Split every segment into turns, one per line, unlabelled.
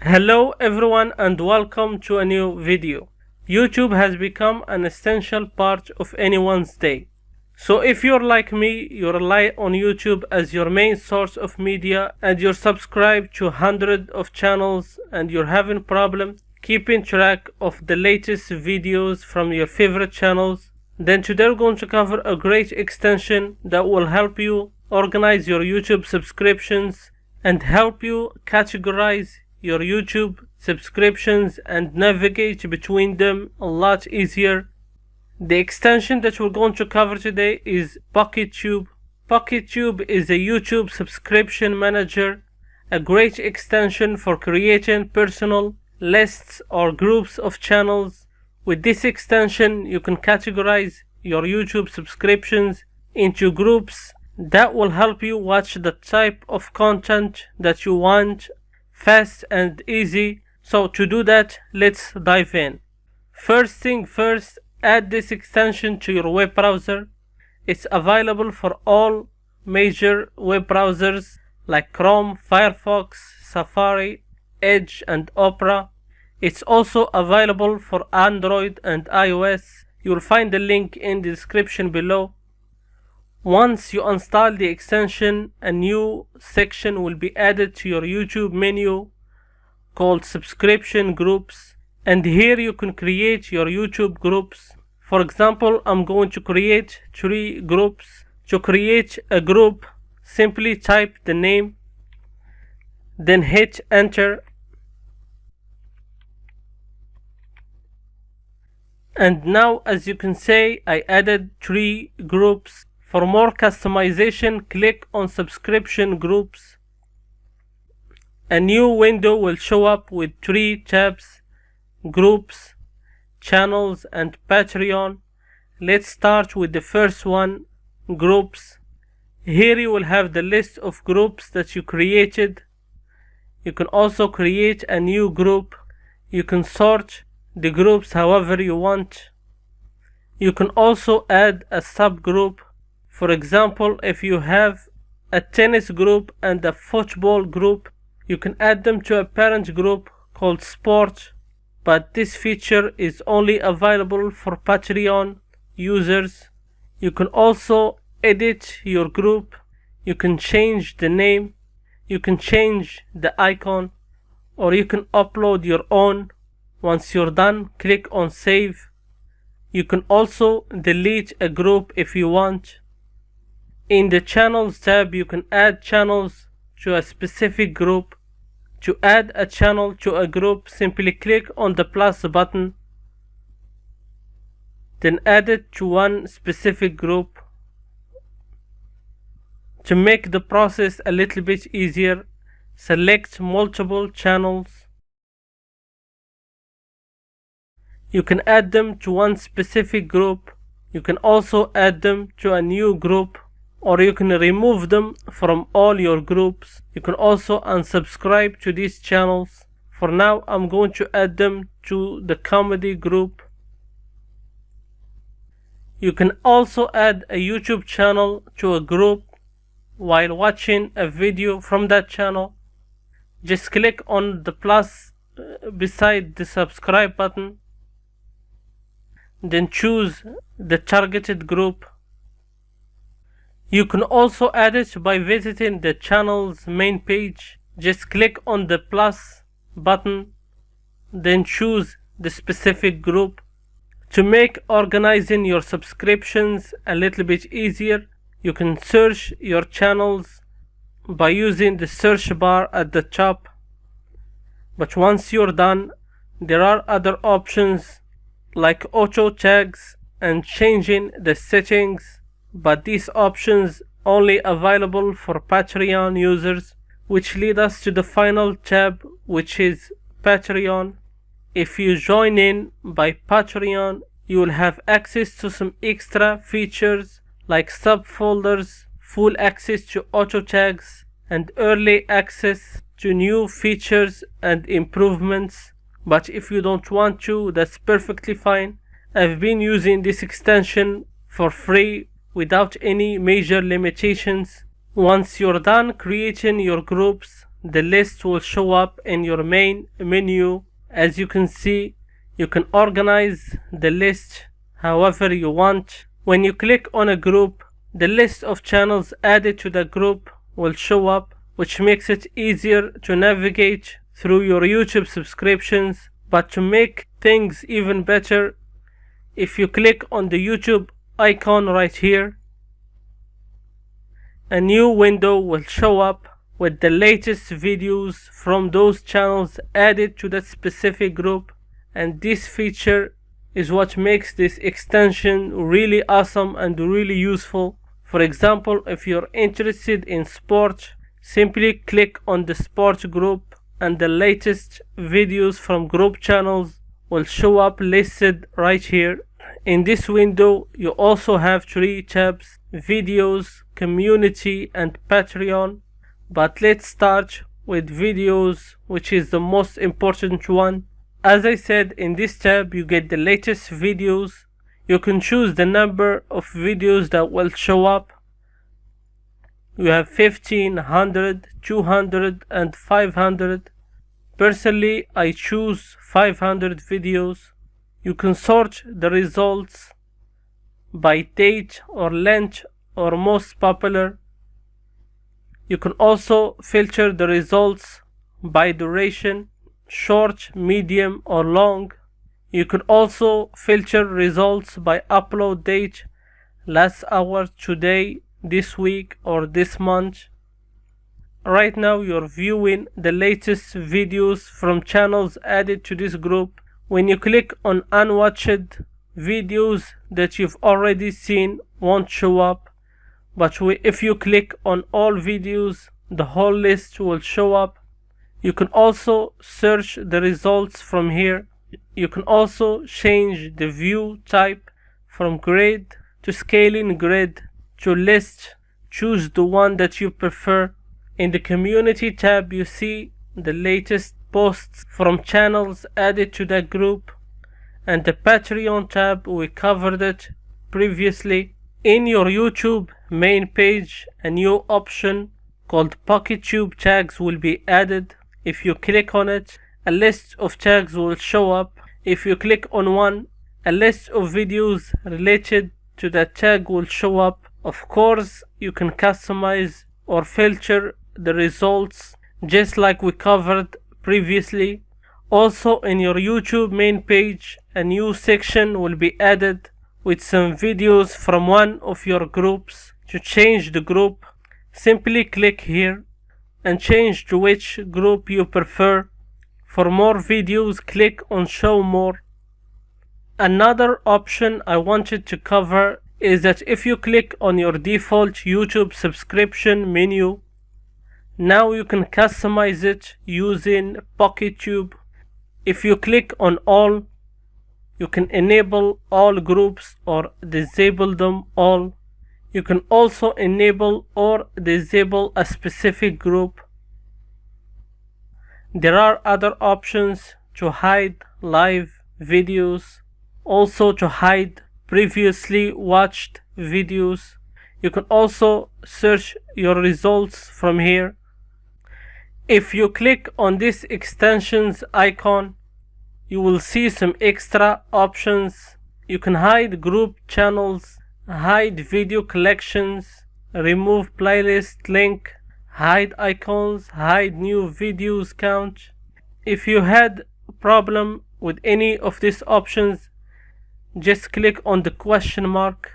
Hello everyone and welcome to a new video. YouTube has become an essential part of anyone's day. So if you're like me, you rely on YouTube as your main source of media and you're subscribed to hundreds of channels and you're having problem keeping track of the latest videos from your favorite channels, then today we're going to cover a great extension that will help you organize your YouTube subscriptions and help you categorize your YouTube subscriptions and navigate between them a lot easier. The extension that we're going to cover today is Pockettube. Pockettube is a YouTube subscription manager, a great extension for creating personal lists or groups of channels. With this extension, you can categorize your YouTube subscriptions into groups that will help you watch the type of content that you want fast and easy. So to do that, let's dive in. First thing first, add this extension to your web browser. It's available for all major web browsers like Chrome, Firefox, Safari, Edge and Opera. It's also available for Android and iOS. You'll find the link in the description below. Once you install the extension, a new section will be added to your YouTube menu called Subscription Groups, and here you can create your YouTube groups. For example, I'm going to create 3 groups. To create a group, simply type the name, then hit enter. And now, as you can see, I added 3 groups. For more customization, click on Subscription Groups. A new window will show up with 3 tabs: Groups, Channels and Patreon. Let's start with the first one, Groups. Here you will have the list of groups that you created. You can also create a new group. You can sort the groups however you want. You can also add a subgroup. For example, if you have a tennis group and a football group, you can add them to a parent group called Sport, but this feature is only available for Patreon users. You can also edit your group. You can change the name. You can change the icon, or you can upload your own. Once you're done, click on Save. You can also delete a group if you want. In the Channels tab, you can add channels to a specific group. To add a channel to a group, simply click on the plus button, then add it to one specific group. To make the process a little bit easier, select multiple channels. You can add them to one specific group. You can also add them to a new group, or you can remove them from all your groups. You can also unsubscribe to these channels. For now, I'm going to add them to the comedy group. You can also add a YouTube channel to a group while watching a video from that channel. Just click on the plus beside the subscribe button, then choose the targeted group. You can also add it by visiting the channel's main page. Just click on the plus button, then choose the specific group. To make organizing your subscriptions a little bit easier, you can search your channels by using the search bar at the top. But once you're done, there are other options like auto tags and changing the settings, but these options only available for Patreon users, which lead us to the final tab, which is Patreon. If you join in by Patreon, you will have access to some extra features like subfolders, full access to auto tags, and early access to new features and improvements. But if you don't want to, that's perfectly fine. I've been using this extension for free without any major limitations. Once you're done creating your groups, the list will show up in your main menu. As you can see, you can organize the list however you want. When you click on a group, the list of channels added to the group will show up, which makes it easier to navigate through your YouTube subscriptions. But to make things even better, if you click on the YouTube icon right here, a new window will show up with the latest videos from those channels added to that specific group. And this feature is what makes this extension really awesome and really useful. For example, if you're interested in sports, simply click on the sports group and the latest videos from group channels will show up listed right here. In this window, you also have 3 tabs: videos, community, and Patreon. But let's start with videos, which is the most important one. As I said, in this tab you get the latest videos. You can choose the number of videos that will show up. You have 15, 100, 200 and 500. Personally, I choose 500 videos. You can sort the results by date or length or most popular. You can also filter the results by duration, short, medium or long. You can also filter results by upload date, last hour, today, this week or this month. Right now you're viewing the latest videos from channels added to this group. When you click on unwatched, videos that you've already seen won't show up, but if you click on all videos, the whole list will show up. You can also search the results from here. You can also change the view type from grid to scaling grid to list. Choose the one that you prefer. In the community tab, you see the latest posts from channels added to that group. And the Patreon tab, we covered it previously. In your YouTube main page, a new option called Pockettube tags will be added. If you click on it, a list of tags will show up. If you click on one, a list of videos related to that tag will show up. Of course, you can customize or filter the results just like we covered previously. Also, in your YouTube main page, a new section will be added with some videos from one of your groups. To change the group, simply click here and change to which group you prefer. For more videos, click on show more. Another option I wanted to cover is that if you click on your default YouTube subscription menu, now you can customize it using Pockettube. If you click on all, you can enable all groups or disable them all. You can also enable or disable a specific group. There are other options to hide live videos, also to hide previously watched videos. You can also search your results from here. If you click on this extensions icon, you will see some extra options. You can hide group channels, hide video collections, remove playlist link, hide icons, hide new videos count. If you had a problem with any of these options, just click on the question mark.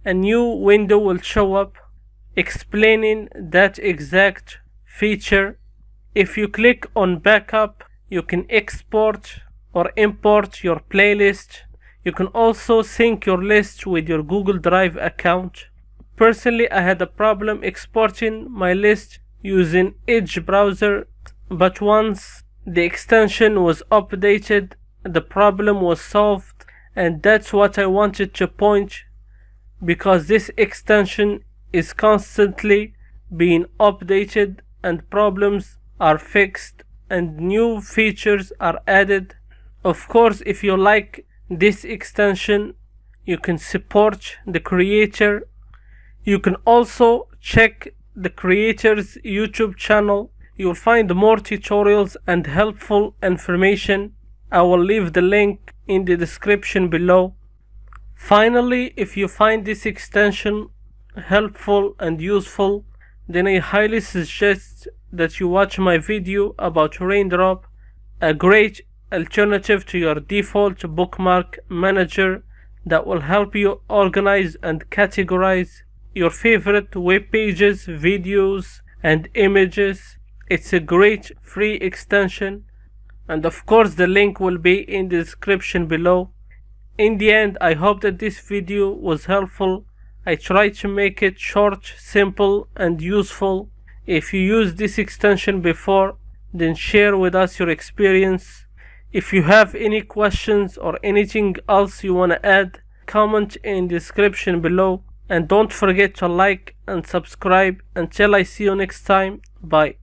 A new window will show up explaining that exact feature. If you click on backup, you can export or import your playlist. You can also sync your list with your Google Drive account. Personally, I had a problem exporting my list using Edge browser, but once the extension was updated, the problem was solved, and that's what I wanted to point, because this extension is constantly being updated and problems are fixed and new features are added. Of course, if you like this extension, you can support the creator. You can also check the creator's YouTube channel. you'll find more tutorials and helpful information. I will leave the link in the description below. Finally, if you find this extension helpful and useful, then I highly suggest that you watch my video about Raindrop, a great alternative to your default bookmark manager that will help you organize and categorize your favorite web pages, videos, and images. It's a great free extension, and of course the link will be in the description below. In the end, I hope that this video was helpful. I tried to make it short, simple, and useful. If you used this extension before, then share with us your experience. If you have any questions or anything else you want to add, comment in the description below. And don't forget to like and subscribe. Until I see you next time, bye.